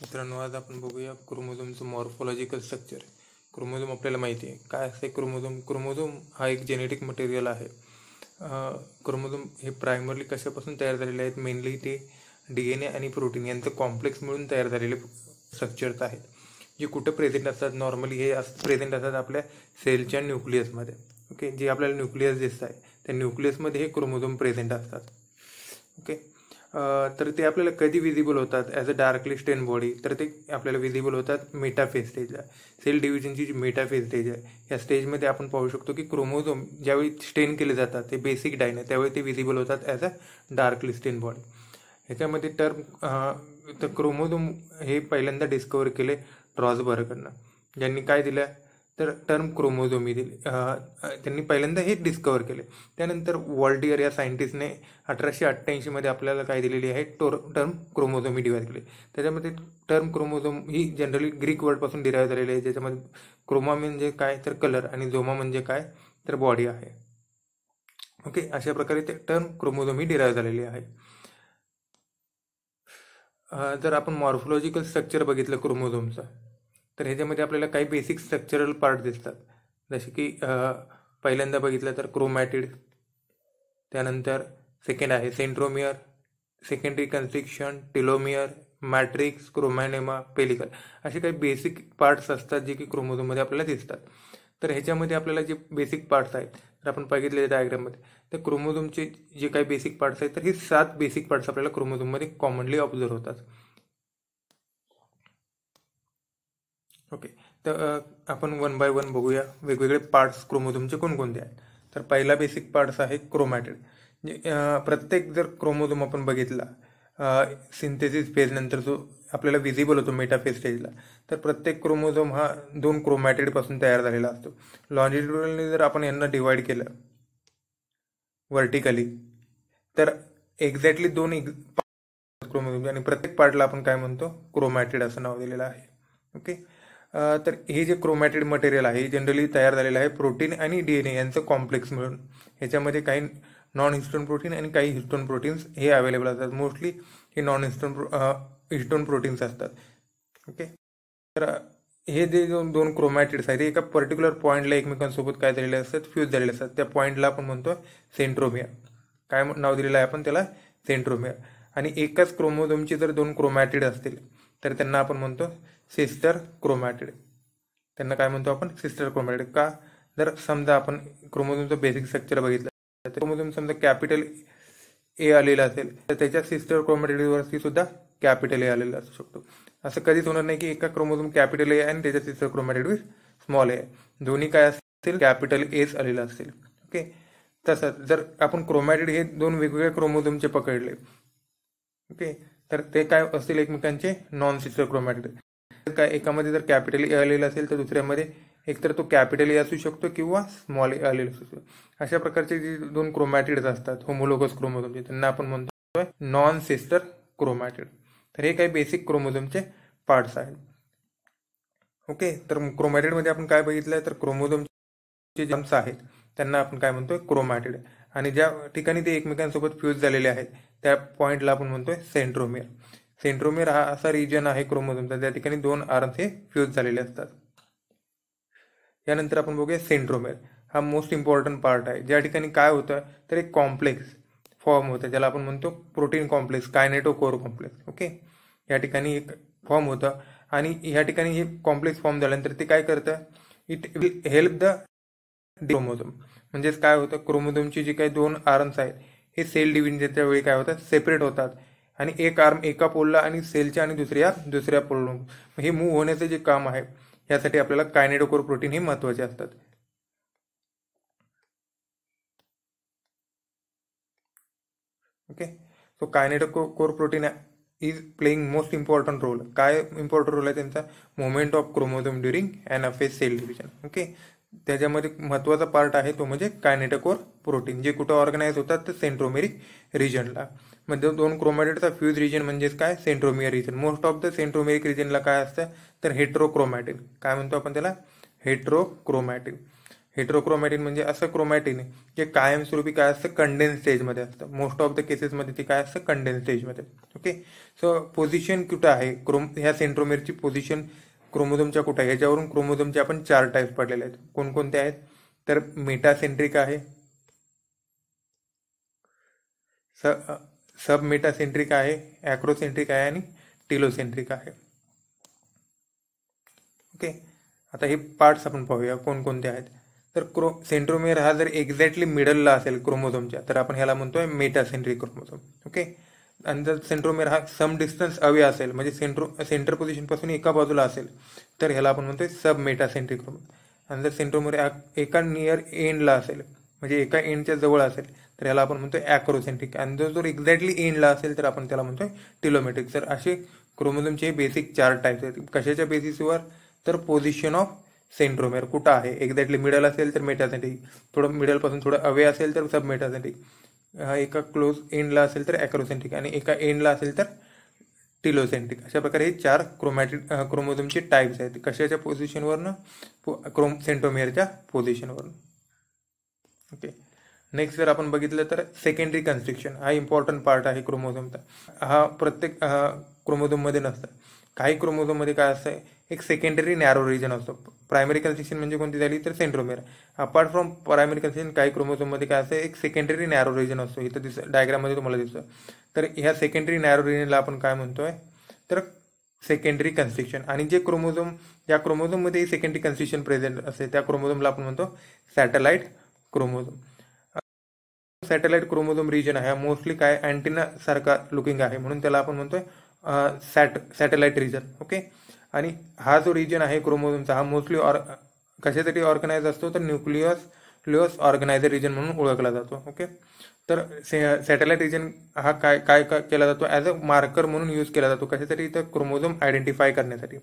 मित्रांनो, आज आपण बघूया क्रोमोझोमचं मॉर्फोलॉजिकल स्ट्रक्चर. क्रोमोझोम आपल्याला माहिती आहे काय असते. क्रोमोझोम हा एक जेनेटिक मटेरियल आहे. क्रोमोझोम हे प्रायमरली कशापासून तयार झालेले आहेत? मेनली ते DNA आणि प्रोटीन यांचं कॉम्प्लेक्स मिळून तयार झालेले स्ट्रक्चर्स आहेत, जे कुठं प्रेझेंट असतात. नॉर्मली हे प्रेझेंट असतात आपल्या सेलच्या न्यूक्लियसमध्ये. ओके, जे आपल्याला न्यूक्लियस दिसत आहे त्या न्यूक्लियसमध्ये हे क्रोमोझोम प्रेझेंट असतात. ओके, तर ते आपल्याला कधी विजिबल होतात ॲज अ डार्कली स्टेन बॉडी? तर ते आपल्याला विजिबल होतात मेटाफेज स्टेजला. सेल डिव्हिजनची जी मेटाफेज स्टेज आहे, या स्टेजमध्ये आपण पाहू शकतो की क्रोमोझोम ज्यावेळी स्टेन केले जातात, ते बेसिक डायन आहे, त्यावेळी ते विजिबल होतात ॲज अ डार्कली स्टेन बॉडी. ह्याच्यामध्ये तर क्रोमोझोम हे पहिल्यांदा डिस्कवर केले रॉसबर्गनं, ज्यांनी काय दिलं तर टर्म क्रोमोझोमी दिली. त्यांनी पहिल्यांदा हे डिस्कवर केले. त्यानंतर वॉल्टियर या सायंटिस्टने 1888 आपल्याला काय दिलेली आहे, टर्म क्रोमोझोमी डिवाइड केली. त्याच्यामध्ये टर्म क्रोमोझोम ही जनरली ग्रीक वर्डपासून डिराईव्ह झालेली आहे, ज्याच्यामध्ये क्रोमा म्हणजे काय तर कलर आणि झोमा म्हणजे काय तर बॉडी आहे. ओके, अशा प्रकारे ते टर्म क्रोमोझोमी डिराईव्ह झालेली आहे. जर आपण मॉर्फोलॉजिकल स्ट्रक्चर बघितलं क्रोमोझोमचं, तर ह्याच्यामध्ये आपल्याला काही बेसिक स्ट्रक्चरल पार्ट दिसतात. जसे की पहिल्यांदा बघितलं तर क्रोमॅटिड, त्यानंतर सेकंड आहे centromere, secondary constriction, telomere, matrix, chromonema, pellicle. असे काही बेसिक पार्ट्स असतात जे की क्रोमोझोममध्ये आपल्याला दिसतात. तर ह्याच्यामध्ये आपल्याला जे बेसिक पार्ट्स आहेत, तर आपण बघितले डायग्राममध्ये, तर क्रोमोझोमचे जे काही बेसिक पार्ट्स आहेत, तर हे 7 बेसिक पार्ट्स आपल्याला क्रोमोझोममध्ये कॉमनली ऑब्झर्व होतात. ओके, तर आपण वन बाय वन बघूया वेगवेगळे पार्ट्स क्रोमोझोमचे कोणकोणते आहेत. तर पहिला बेसिक पार्ट्स आहे क्रोमॅटिड. प्रत्येक जर क्रोमोझोम आपण बघितला सिंथेसिस फेज नंतर जो आपल्याला विजिबल होतो मेटाफेज स्टेजला, तर प्रत्येक क्रोमोझोम हा 2 क्रोमॅटिड पासून तयार झालेला असतो. लॉन्जिट्युडनली जर आपण यांना डिवाइड केलं व्हर्टिकली, तर एक्झॅक्टली 2 क्रोमोझोम आणि प्रत्येक पार्टला आपण काय म्हणतो, क्रोमॅटिड असं नाव दिलेलं आहे. ओके, तर हे जे क्रोमॅटिड मटेरियल आहे जनरली तयार झालेलं आहे प्रोटीन आणि DNA यांचं कॉम्प्लेक्स मिळून. ह्याच्यामध्ये काही नॉन हिस्टोन प्रोटीन आणि काही हिस्टोन प्रोटीन्स हे अवेलेबल असतात. मोस्टली हे नॉन हिस्टोन प्रोटीन्स असतात. ओके, तर हे जे 2 क्रोमॅटिड्स आहेत, एका पर्टिक्युलर पॉईंटला एकमेकांसोबत काय झालेले असतात, फ्यूज झालेले असतात. त्या पॉईंटला आपण म्हणतो सेंट्रोमियर. काय नाव दिलेलं आहे आपण त्याला, सेंट्रोमियर. आणि एकाच क्रोमोझोमचे जर 2 क्रोमॅटिड असतील तर त्यांना आपण म्हणतो सिस्टर क्रोमॅटिड. त्यांना काय म्हणतो आपण, सिस्टर क्रोमॅटिड. का? जर समजा आपण क्रोमोझोमचं बेसिक स्ट्रक्चर बघितलं, तर क्रोमोझोम समजा कॅपिटल ए आलेला असेल, तर त्याच्या सिस्टर क्रोमॅटिडवरती सुद्धा कॅपिटल ए आलेला असू शकतो. असं कधीच होणार नाही की एका क्रोमोझोम कॅपिटल ए आणि त्याच्या सिस्टर क्रोमॅटिडवर स्मॉल ए. दोन्ही काय असतील, कॅपिटल एच आलेला असेल. ओके, तसंच जर आपण क्रोमॅटिड हे 2 वेगवेगळ्या क्रोमोझोमचे पकडले, ओके, तर ते काय असतील, एकमेकांचे नॉन सिस्टर क्रोमॅटिड. काय एकामध्ये जर कॅपिटल ए आलेला असेल तर दुसऱ्यामध्ये एकतर तो कॅपिटल ए असू शकतो किंवा स्मॉल ए आलेला असू शकतो. अशा प्रकारचे जे 2 क्रोमॅटिड्स असतात होमोलोगस क्रोमोझोमचे, त्यांना आपण म्हणतो नॉन सिस्टर क्रोमॅटिड. तर हे काही बेसिक क्रोमोझोमचे पार्ट्स आहेत. ओके, तर क्रोमॅटिडमध्ये आपण काय बघितलंय, तर क्रोमोझोमचे जम्स आहेत त्यांना आपण काय म्हणतोय, क्रोमॅटिड. आणि ज्या ठिकाणी ते एकमेकांसोबत फ्यूज झालेले आहेत त्या पॉईंटला आपण म्हणतोय सेंट्रोमियर. सेंट्रोमियर हा असा रिजन आहे क्रोमोझोमचा त्या ठिकाणी 2 आर्म्स हे फ्यूज झालेले असतात. यानंतर आपण बघूया सेंट्रोमियर. हा मोस्ट इम्पॉर्टंट पार्ट आहे, ज्या ठिकाणी काय होतं तर एक कॉम्प्लेक्स फॉर्म होतं, ज्याला आपण म्हणतो protein complex, kinetochore complex. Okay, या ठिकाणी एक फॉर्म होतं आणि या ठिकाणी हे कॉम्प्लेक्स फॉर्म झाल्यानंतर ते काय करतं, it will help the chromosome. म्हणजेच काय होतं, क्रोमोझोमची जी काही 2 आर्म्स आहेत हे सेल डिव्हिजनच्या वेळी काय होतात, सेपरेट होतात आणि एक आर्म एका पोलला आणि सेलच्या आणि दुसऱ्या पोलला. हे मूव्ह होण्याचं जे काम आहे, यासाठी आपल्याला कायनेटोकोर प्रोटीन हे महत्वाचे असतात. Okay, so kinetochore protein is playing most important role. काय इम्पॉर्टंट रोल आहे त्यांचा, movement of chromosome during anaphase cell division. Okay, त्याच्यामध्ये महत्वाचा पार्ट आहे तो म्हणजे कायनेटोकोर प्रोटीन, जे कुठं ऑर्गनाइज होतात तर सेंट्रोमेरिक रिजनला. मध्ये 2 क्रोमॅटिडचा फ्यूज रिजन म्हणजेच काय, centromere region. Most of the centromeric रिजनला काय असतं तर हेट्रोक्रोमॅटिन. काय म्हणतो आपण त्याला, हेट्रोक्रोमॅटिन. हेटेरोक्रोमॅटिन म्हणजे असं क्रोमॅटिन आहे जे कायमस्वरूपी काय असतं, कंडेन्स स्टेजमध्ये असतं. मोस्ट ऑफ द केसेसमध्ये ते काय असतं, कंडेन्स स्टेजमध्ये. ओके, सो पोझिशन कुठं आहे ह्या सेंट्रोमेअरची पोझिशन क्रोमोझोमच्या कुठं आहे, ह्याच्यावरून क्रोमोझोमचे आपण 4 टाईप्स पडलेले आहेत. कोणकोणते आहेत, तर मेटासेंट्रिक आहे, सब मेटासेंट्रिक आहे, ॲक्रोसेंट्रिक आहे आणि टिलोसेंट्रिक आहे. ओके, आता हे पार्ट्स आपण पाहूया कोणकोणते आहेत. तर सेंट्रोमेअर हा जर एक्झॅक्टली मिडलला असेल क्रोमोझोमच्या तर आपण ह्याला म्हणतोय मेटासेंट्रिक क्रोमोझोम. ओके, आणि जर सेंट्रोमेअर हा सम डिस्टन्स अवे असेल म्हणजे सेंटर पोझिशन पासून एका बाजूला असेल तर ह्याला आपण म्हणतोय सब मेटासेंट्रिक क्रोमोझोम. आणि जर सेंट्रोमेअर एका नियर एंडला असेल म्हणजे एका एंडच्या जवळ असेल तर ह्याला आपण म्हणतोय ॲक्रोसेंट्रिक. आणि जर एक्झॅक्टली एंडला असेल तर आपण त्याला म्हणतोय टिलोमेट्रिक. तर असे क्रोमोझोमचे बेसिक 4 टाईप्स आहेत. कशाच्या बेसिसवर, तर पोझिशन ऑफ सेंट्रोमेअर कुठं आहे, एक्झॅक्टली मिडल असेल तर मेटासेंट्रिक, थोडं मिडल पासून थोडं अवे असेल तर सब मेटासेंट्रिक, एका क्लोज एंडला असेल तर ॲक्रोसेंट्रिक आणि एका एंडला असेल तर टिलोसेंट्रिक. अशा प्रकारे हे 4 क्रोमोझोमचे टाईप्स आहेत. कशाच्या पोझिशनवरनं, सेंट्रोमेअरच्या पोझिशनवरून. ओके, नेक्स्ट जर आपण बघितलं तर सेकंडरी कन्स्ट्रिक्शन हा इम्पॉर्टंट पार्ट आहे क्रोमोझोमचा. हा प्रत्येक क्रोमोझोममध्ये नसतं. काही क्रोमोझोममध्ये काय असतं, एक सेकंडरी नॅरो रिजन असतो. प्रायमरी कन्स्ट्रिक्शन म्हणजे कोणती झाली तर centromere. Apart from primary constriction काही क्रोमोझोममध्ये काय असतं, एक सेकंडरी नॅरो रिजन असतो. इथं डायग्राममध्ये तुम्हाला दिसतं. तर ह्या सेकंडरी नॅरो रिजनला आपण काय म्हणतोय, तर सेकंडरी कन्स्ट्रिक्शन. आणि जे क्रोमोझोम, ज्या क्रोमोझोममध्ये सेकंडरी कन्स्ट्रिक्शन प्रेझेंट असते त्या क्रोमोझोमला आपण म्हणतो satellite chromosome. Satellite chromosome region आहे मोस्टली काय अँटिना सारखा लुकिंग आहे म्हणून त्याला आपण म्हणतोय सॅटेलाइट रिजन. ओके, आणि हा जो रिजन आहे क्रोमोझोमचा हा मोस्टली कशासाठी ऑर्गनाइज असतो, तर न्यूक्लियस ऑर्गनायझर रिजन म्हणून ओळखला जातो. ओके, तर सॅटेलाइट रिजन हा काय काय केला जातो, ॲज अ मार्कर म्हणून यूज केला जातो. कशासाठी, तर क्रोमोझोम आयडेंटिफाय करण्यासाठी.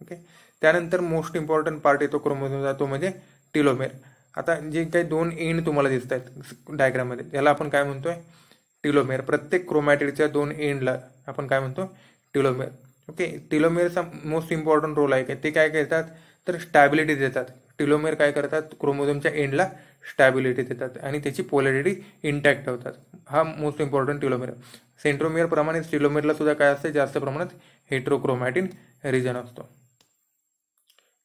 ओके, त्यानंतर मोस्ट इम्पॉर्टंट पार्ट येतो क्रोमोझोमचा, तो म्हणजे टिलोमेअर. आता जे काही 2 एंड तुम्हाला दिसत आहेत डायग्राममध्ये त्याला आपण काय म्हणतोय, टिलोमेअर. प्रत्येक क्रोमॅटिडच्या 2 एंडला आपण काय म्हणतो, टिलोमेअर. ओके, टिलोमेअरचा मोस्ट इम्पॉर्टंट रोल आहे काय, ते काय करतात, तर स्टॅबिलिटी देतात. टिलोमेअर काय करतात, क्रोमोझोमच्या एंडला स्टॅबिलिटी देतात आणि त्याची पोलॅरिटी इंटॅक्ट ठेवतात. हा मोस्ट इम्पॉर्टंट टिलोमेअर. सेंट्रोमेअर प्रमाणे टिलोमेअरला सुद्धा काय असते, जास्त प्रमाणात हेटेरोक्रोमॅटिन रिजन असतो.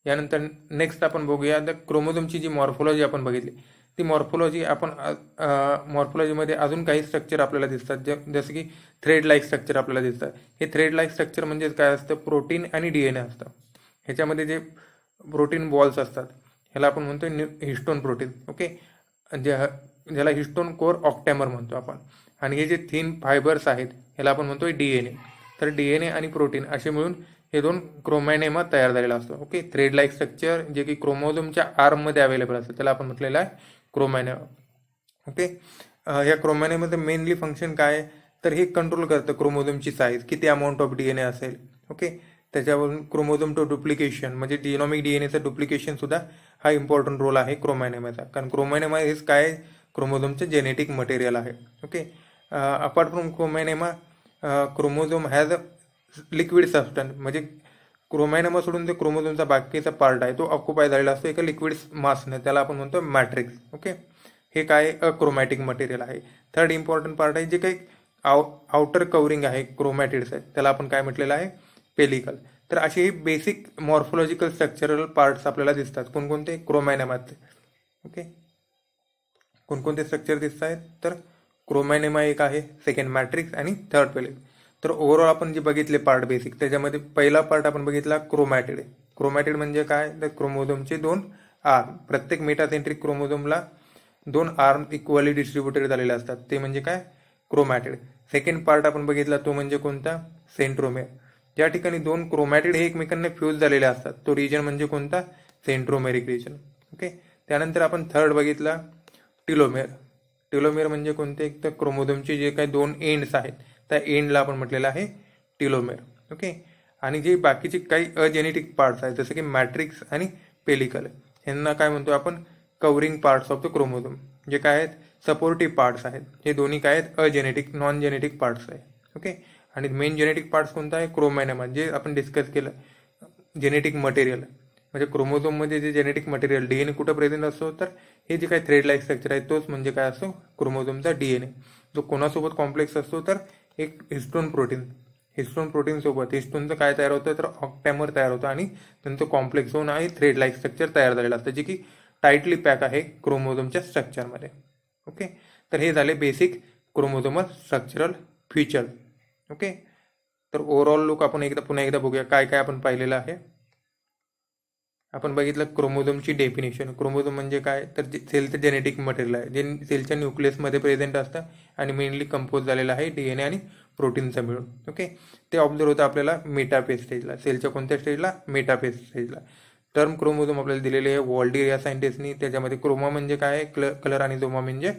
यानंतर नेक्स्ट आपण बघूया क्रोमोझोमची जी मॉर्फोलॉजी आपण बघितली ती मॉर्फोलॉजी आपण मॉर्फोलॉजीमध्ये अजून काही स्ट्रक्चर आपल्याला दिसतात जसं की थ्रेड लाईक स्ट्रक्चर आपल्याला दिसतात. हे थ्रेड लाईक स्ट्रक्चर म्हणजे काय असतं, प्रोटीन आणि डीएनए असतं. ह्याच्यामध्ये जे प्रोटीन बॉल्स असतात ह्याला आपण म्हणतो हिस्टोन प्रोटीन. ओके, ज्याला हिस्टोन कोर ऑक्टॅमर म्हणतो आपण. आणि हे जे थिन फायबर्स आहेत ह्याला आपण म्हणतोय डीएनए. तर डीएनए आणि प्रोटीन असे मिळून हे 2 क्रोमॅनेमा तयार झालेला असतो. ओके, थ्रेड लाईक स्ट्रक्चर जे की क्रोमोझोमच्या आर्ममध्ये अवेलेबल असतं त्याला आपण म्हटलेलं आहे क्रोमॅनेमा. ओके, या क्रोमॅनेमाचं मेनली फंक्शन काय आहे, तर हे कंट्रोल करतं क्रोमोझोमची साईज, किती अमाऊंट ऑफ डीएनए असेल. ओके, त्याच्यावरून क्रोमोझोम टू डुप्लिकेशन म्हणजे जिनोमिक डीएनएचं डुप्लिकेशन सुद्धा हा इम्पॉर्टंट रोल आहे क्रोमॅनेमाचा. कारण क्रोमॅनेमा हेच काय क्रोमोझोमचं जेनेटिक मटेरियल आहे. Okay, apart from chromonema chromosome has a liquid substance म्हणजे क्रोमॅनेमा सोडून जो क्रोमोझोमचा बाकीचा पार्ट आहे तो ऑक्युपाय झालेला असतो एका लिक्विड मासने, त्याला आपण म्हणतो मॅट्रिक्स. ओके, हे काय अक्रोमॅटिक मटेरियल आहे. थर्ड इम्पॉर्टंट पार्ट आहे जे काही आउटर कव्हरिंग आहे क्रोमॅटिड्स आहे त्याला आपण काय म्हटलेलं आहे, पेलिकल. तर असे बेसिक मॉर्फोलॉजिकल स्ट्रक्चरल पार्ट्स आपल्याला दिसतात कोणकोणते, क्रोमॅनेमाचे. ओके, कोणकोणते स्ट्रक्चर दिसत आहेत, तर क्रोमॅनेमा एक आहे, सेकंड मॅट्रिक्स आणि थर्ड पेलिकल. तर ओव्हरऑल आपण जे बघितले पार्ट बेसिक त्याच्यामध्ये पहिला पार्ट आपण बघितला क्रोमॅटिड. क्रोमॅटिड म्हणजे काय, तर क्रोमोझोमचे 2 आर्म. प्रत्येक मेटासेंट्रिक क्रोमोझोमला 2 आर्म इक्वली डिस्ट्रीब्युटेड झालेले असतात, ते म्हणजे काय क्रोमॅटिड. सेकंड पार्ट आपण बघितला तो म्हणजे कोणता, सेंट्रोमेअर. ज्या ठिकाणी 2 क्रोमॅटिड हे एकमेकांना फ्यूज झालेले असतात तो रिजन म्हणजे कोणता, सेंट्रोमेरिक रिजन. ओके, त्यानंतर आपण थर्ड बघितला टिलोमेअर. टिलोमेअर म्हणजे कोणते, तर क्रोमोझोमचे जे काही 2 एंड्स आहेत त्या एंडला आपण म्हटलेलं आहे टिलोमेअर. ओके, आणि जे बाकीचे काही अजेनेटिक पार्ट्स आहेत जसे की मॅट्रिक्स आणि पेलिकल यांना काय म्हणतो आपण, covering parts of the chromosome. जे काय आहेत, सपोर्टिव्ह पार्ट्स आहेत. हे दोन्ही काय आहेत, अजेनेटिक नॉन जेनेटिक पार्ट्स आहेत. ओके, आणि मेन जेनेटिक पार्ट्स कोणता आहे, क्रोमॅनेमा, जे आपण डिस्कस केलं जेनेटिक मटेरियल. म्हणजे क्रोमोझोममध्ये जे जेनेटिक मटेरियल डीएनए कुठं प्रेझेंट असतो, तर हे जे काही थ्रेड लाईक स्ट्रक्चर आहे तोच म्हणजे काय असतो, क्रोमोझोमचा डीएनए. जो कोणासोबत कॉम्प्लेक्स असतो, तर एक हिस्टोन प्रोटीन. हिस्टोन प्रोटीन सोबत हिस्टोनचं काय तयार होतं, तर ऑक्टॅमर तयार होतं आणि त्यांचं कॉम्प्लेक्स होऊन आहे थ्रेड लाईक स्ट्रक्चर तयार झालेलं असतं, जे की टाईटली पॅक आहे क्रोमोझोमच्या स्ट्रक्चरमध्ये. ओके, तर हे झाले basic chromosomal structural feature. Okay, तर ओव्हरऑल लुक आपण पुन्हा एकदा बघूया काय काय आपण पाहिलेलं आहे. आपण बघितलं क्रोमोझोमची डेफिनेशन. क्रोमोझोम म्हणजे काय, तर सेलचं जेनेटिक मटेरियल आहे जे सेलच्या न्यूक्लियसमध्ये प्रेझेंट असतं आणि मेनली कंपोज झालेलं आहे डीएनए आणि प्रोटीनचं मिळून. ओके, ते ऑब्झर्व होतं आपल्याला मेटाफेज स्टेजला. सेलच्या कोणत्या स्टेजला, मेटाफेज स्टेजला. टर्म क्रोमोझोम आपल्याला दिलेले आहे वॉल्डी या सायंटिस्टनी. त्याच्यामध्ये क्रोमा म्हणजे काय आहे, कलर आणि झोमा म्हणजे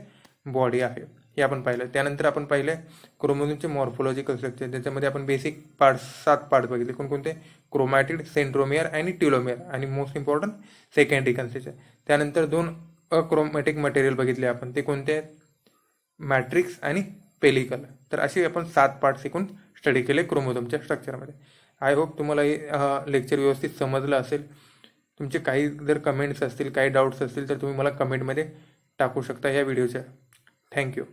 बॉडी आहे, हे आपण पाहिलं. त्यानंतर आपण पाहिलं क्रोमोझोमचे मॉर्फोलॉजिकल स्ट्रक्चर. त्याच्यामध्ये आपण बेसिक पार्ट्स 7 पार्ट्स बघितले. कोणकोणते, क्रोमॅटिड, सेंट्रोमियर आणि टिलोमियर आणि मोस्ट इम्पॉर्टंट सेकंडरी कन्स्ट्रक्चर. त्यानंतर 2 अक्रोमॅटिक मटेरियल बघितले आपण, ते कोणते आहेत, मॅट्रिक्स आणि पेलिकल. तर असे आपण 7 पार्ट्स एकूण स्टडी केले क्रोमोझोमच्या स्ट्रक्चरमध्ये. आय होप तुम्हाला हे लेक्चर व्यवस्थित समजलं असेल. तुमचे काही जर कमेंट्स असतील, काही डाऊट्स असतील तर तुम्ही मला कमेंटमध्ये टाकू शकता या व्हिडिओच्या. थँक्यू.